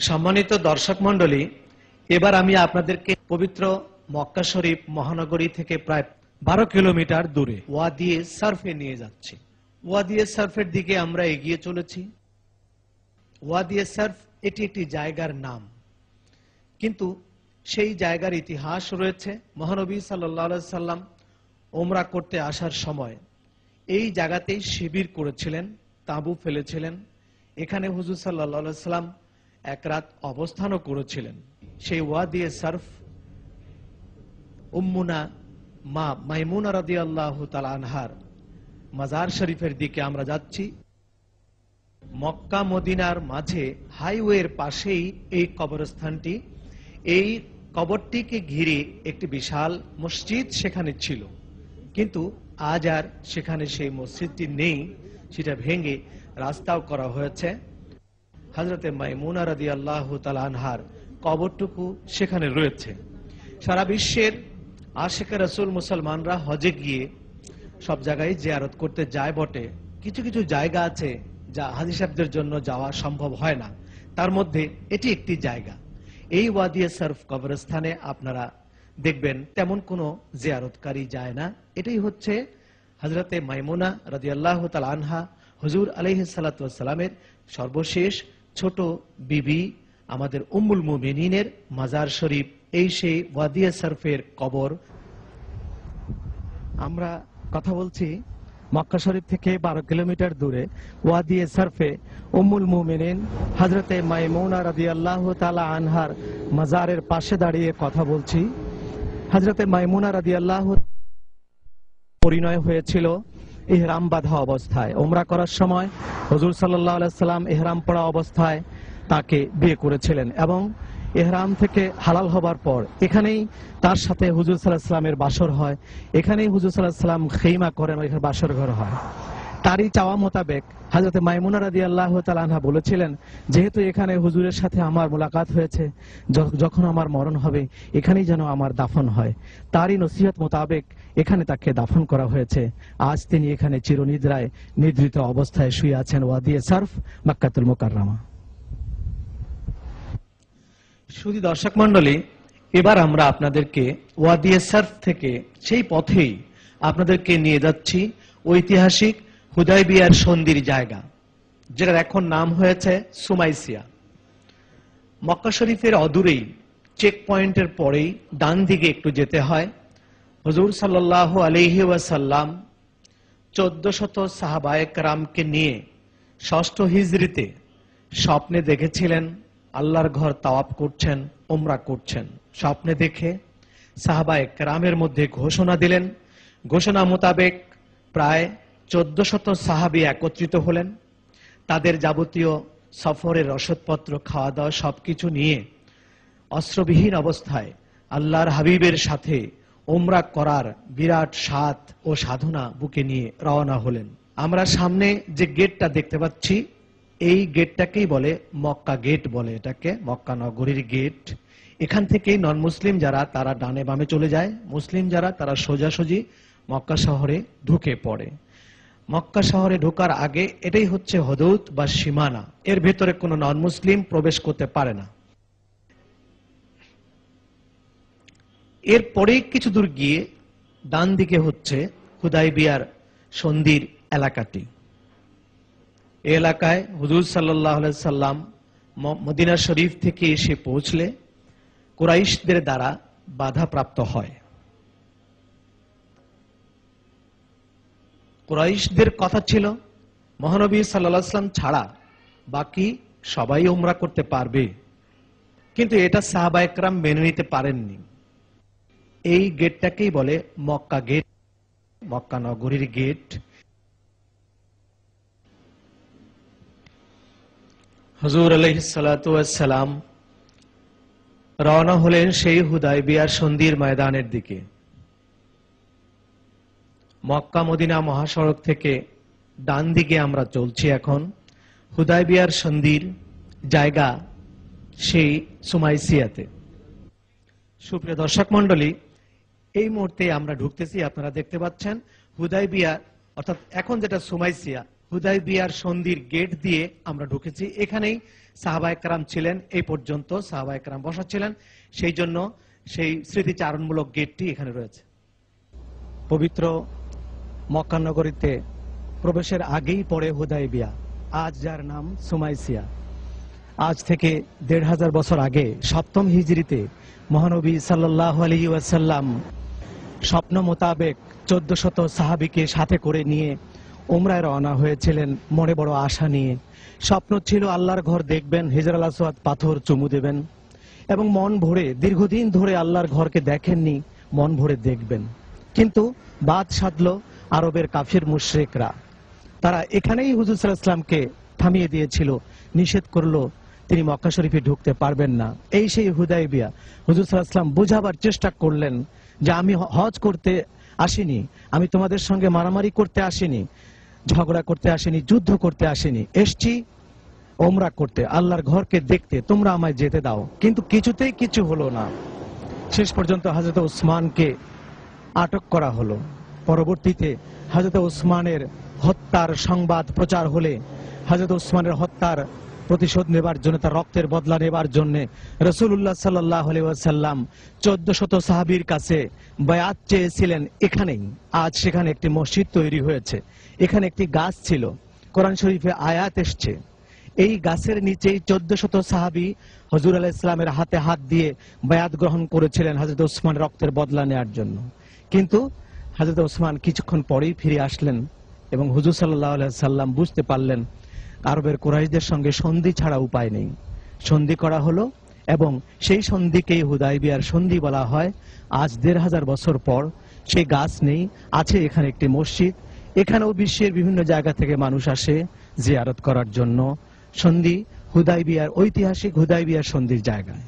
সম্মানিত দর্শক মণ্ডলী, এবার আমি আপনাদেরকে পবিত্র মক্কা শরীফ মহানগরী থেকে প্রায় 12 কিলোমিটার দূরে ওয়াদিয়ে সারফে নিয়ে যাচ্ছি। ওয়াদিয়ে সারফের দিকে আমরা এগিয়ে চলেছি। ওয়াদিয়ে সারফ এটি একটি জায়গার নাম, কিন্তু সেই জায়গার ইতিহাস রয়েছে। মহানবী সাল্লাল্লাহু আলাইহি সাল্লাম ওমরা করতে আসার সময় এই জায়গাতেই শিবির করেছিলেন, তাঁবু ফেলেছিলেন। এখানে হুজুর সাল্লাল্লাহু আলাইহি সাল্লাম এক রাত অবস্থানও করেছিলেন। সেই ওয়াদিয়ে সারফ উম্মুনা মা মাইমুনা রাদিয়াল্লাহু তাআলা আনহার মাজার শরীফের দিকে আমরা যাচ্ছি। মক্কা মদিনার মাঝে হাইওয়ের পাশেই এই কবরস্থানটি। এই কবরটিকে ঘিরে একটি বিশাল মসজিদ সেখানে ছিল, কিন্তু আজ আর সেখানে সেই মসজিদটি নেই, সেটা ভেঙে রাস্তাও করা হয়েছে। হযরতে মাইমুনা রাদিয়াল্লাহু তাআলা আনহার কবরটুকু সেখানে রয়েছে। সারা বিশ্বের আশিকে রাসূল মুসলমানরা হজে গিয়ে সব জায়গায় জিয়ারত করতে যায় বটে, কিছু কিছু জায়গা আছে যা হাজী সাহেবদের জন্য যাওয়া সম্ভব হয় না, তার মধ্যে এটি একটি জায়গা। এই ওয়াদিয়ে সারফ কবরস্থানে আপনারা দেখবেন তেমন কোনো জিয়ারতকারী যায় না। এটাই হচ্ছে হযরতে মাইমুনা রাদিয়াল্লাহু তাআলা আনহা হুজুর আলাইহিস সালাতু ওয়াস সালামের সর্বশেষ ছোট বিবি আমাদের উম্মুল মুমিনিনের মাজার শরীফ। এই সেই ওয়াদিয়ে সারফের কবর। আমরা কথা বলছি মক্কা শরীফ থেকে 12 কিলোমিটার দূরে ওয়াদিয়ে সারফে উম্মুল মুমিনিন হযরতে মাইমুনা রাদিয়াল্লাহু তাআলা আনহার মাজারের পাশে দাঁড়িয়ে কথা বলছি। হযরতে মাইমুনা রাদিয়াল্লাহু পরিণয় হয়েছিল ইহরাম বাঁধা অবস্থায়। ওমরা করার সময় হুজুর সাল্লাল্লাহু আলাইহি সাল্লাম ইহরাম পরা অবস্থায় তাকে বিয়ে করেছিলেন, এবং ইহরাম থেকে হালাল হবার পর এখানেই তার সাথে হুজুর সাল্লাল্লাহু আলাইহি সাল্লামের বাসর হয়। এখানেই হুজুর সাল্লাল্লাহু আলাইহি সাল্লাম খেইমা করেন, এখানে বাসর ঘর হয়। তারই চাওয়া মোতাবেক হযরতে মাইমুনা রাদিয়াল্লাহু তাআলা আনহা বলেছিলেন, যেহেতু এখানে হুজুরের সাথে আমার মুলাকাত হয়েছে, যখন আমার মরণ হবে এখানেই যেন আমার দাফন হয়। তারই নসিহত মোতাবেক এখানে তাকে দাফন করা হয়েছে। আজ তিনি এখানে চিরনিদ্রায় নিদ্রিত অবস্থায় শুয়ে আছেন ওয়াদিয়ে সারফ, মক্কাতুল মুকাররমা। শুধু দর্শক মণ্ডলী, এবার আমরা আপনাদেরকে ওয়াদিয়ে সারফ থেকে সেই পথেই আপনাদেরকে নিয়ে যাচ্ছি ঐতিহাসিক হুদাইবিয়ার সন্ধির জায়গা, যেটার এখন নাম হয়েছে সুমাইসিয়া। মক্কা শরীফের অদূরেই চেক পয়েন্টের পরেই ডান দিকে একটু যেতে হয়। হুজুর সাল্লাল্লাহু আলাইহি ওয়াসাল্লাম 1400 সাহাবায়ে কেরামকে নিয়ে 6ষ্ঠ হিজরিতে স্বপ্নে দেখেছিলেন আল্লাহর ঘর তাওয়াফ করছেন, উমরা করছেন। স্বপ্নে দেখে সাহাবায়ে কেরামের মধ্যে ঘোষণা দিলেন। ঘোষণা মোতাবেক প্রায় 1400 সাহাবী একত্রিত হলেন। তাদের যাবতীয় সফরের রসদপত্র, খাওয়া দাওয়া সবকিছু নিয়ে অস্ত্রবিহীন অবস্থায় আল্লাহর হাবিবের সাথে উমরা করার বিরাট স্বাদ ও সাধনা বুকে নিয়ে রওনা হলেন। আমরা সামনে যে গেটটা দেখতে পাচ্ছি, এই গেটটাকেই বলে মক্কা গেট বলে, এটাকে মক্কা নগরীর গেট। এখান থেকেই নন মুসলিম যারা তারা ডানে বামে চলে যায়, মুসলিম যারা তারা সোজাসুজি মক্কা শহরে ঢুকে পড়ে। মক্কা শহরে ঢোকার আগে এটাই হচ্ছে হদুদ বা সীমানা, এর ভেতরে কোনো নন মুসলিম প্রবেশ করতে পারে না। এরপরে কিছু দূর গিয়ে ডান দিকে হচ্ছে হুদাইবিয়ার সন্ধির এলাকাটি। এই এলাকায় হুজুর সাল্লাল্লাহু আলাইহি সাল্লাম মদিনা শরীফ থেকে এসে পৌঁছলে কুরাইশদের দ্বারা বাধাপ্রাপ্ত হয়। কুরাইশদের কথা ছিল মহানবী সাল্লাল্লাহু আলাইহি সাল্লাম ছাড়া বাকি সবাই উমরা করতে পারবে, কিন্তু এটা সাহাবায়ে কেরাম মেনে নিতে পারেননি। এই গেটটাকেই বলে মক্কা গেট, মক্কা নগরীর গেট। হুজুর আলাইহিস সালাতু ওয়াস সালাম রওনা হলেন সেই হুদাইবিয়ার সন্ধির ময়দানের দিকে। মক্কা মদিনা মহাসড়ক থেকে ডান দিকে আমরা চলছি এখন। হুদাইবিয়ার সন্ধির জায়গা সেই সুমাইসিয়াতে। সুপ্রিয় দর্শক মণ্ডলী, এই মুহূর্তে আমরা ঢুকতেছি। আপনারা দেখতে পাচ্ছেন হুদাইবিয়া, অর্থাৎ এখন যেটা সুমাইসিয়া, হুদাইবিয়ার সন্ধির গেট দিয়ে আমরা ঢুকেছি। এখানেই সাহাবায়ে কেরাম ছিলেন, এই পর্যন্ত সাহাবায়ে কেরাম বসা ছিলেন, সেই জন্য সেই স্মৃতিচারণমূলক গেটটি এখানে রয়েছে। পবিত্র মক্কা নগরীতে প্রবেশের আগেই পড়ে হুদাইবিয়া, আজ যার নাম সুমাইসিয়া। আজ থেকে ১৫০০ বছর আগে ৭ম হিজরিতে মহানবী সাল্লাল্লাহু আলাইহি ওয়াসাল্লাম স্বপ্ন মোতাবেক ১৪০০ সাহাবীকে সাথে করে নিয়ে উমরায় রওনা হয়েছিলেন মনে বড় আশা নিয়ে। স্বপ্ন ছিল আল্লাহর ঘর দেখবেন, হিজরুল আসওয়াদ পাথর চুমু দেবেন এবং মন ভরে, দীর্ঘদিন ধরে আল্লাহর ঘরকে দেখেননি, মন ভরে দেখবেন। কিন্তু বাদ সাধলো আরবের কাফির মুশরিকরা। তারা এখানেই হুজুর সাল্লাল্লাহু আলাইহি ওয়াসাল্লামকে থামিয়ে দিয়েছিল, নিষেধ করলো তিনি মক্কা শরীফে ঢুকতে পারবেন না। এই সেই হুদাইবিয়া। হুজুর সাল্লাল্লাহু আলাইহি ওয়াসাল্লাম বোঝাবার চেষ্টা করলেন যে আমি হজ করতে আসিনি, আমি তোমাদের সঙ্গে মারামারি করতে আসিনি, ঝগড়া করতে আসিনি, যুদ্ধ করতে আসিনি, এসছি ওমরা করতে, আল্লাহর ঘরকে দেখতে, তোমরা আমায় যেতে দাও। কিন্তু কিছুতেই কিছু হলো না। শেষ পর্যন্ত হযরত ওসমানকে আটক করা হলো। পরবর্তীতে হযরত ওসমানের হত্যার সংবাদ প্রচার হলে হযরত ওসমানের হত্যার প্রতিশোধ নেবার জন্য, তার রক্তের বদলা নেবার জন্য রাসূলুল্লাহ সাল্লাল্লাহু আলাইহি ওয়াসাল্লাম ১৪০০ সাহাবীর কাছে বায়াত চেয়েছিলেন এখানেই। আজ সেখানে একটি মসজিদ তৈরি হয়েছে, এখানে একটি গাছ ছিল, কোরআন শরীফে আয়াত এসছে। এই গাছের নিচেই ১৪০০ সাহাবী হুজুর আলাইহিস সালামের হাতে হাত দিয়ে বায়াত গ্রহণ করেছিলেন হযরত ওসমান রক্তের বদলা নেওয়ার জন্য। কিন্তু হযরত ওসমান কিছুক্ষণ পরেই ফিরে আসলেন এবং হুজুর সাল্লাল্লাহু আলাইহি সাল্লাম বুঝতে পারলেন আরবের কুরাইশদের সঙ্গে সন্ধি ছাড়া উপায় নেই। সন্ধি করা হলো এবং সেই সন্ধিকেই হুদাইবিয়ার সন্ধি বলা হয়। আজ ১৫০০ বছর পর সেই গাছ নেই, আছে এখানে একটি মসজিদ। এখানেও বিশ্বের বিভিন্ন জায়গা থেকে মানুষ আসে জিয়ারত করার জন্য। সন্ধি হুদাইবিয়ার, ঐতিহাসিক হুদাইবিয়ার সন্ধির জায়গায়।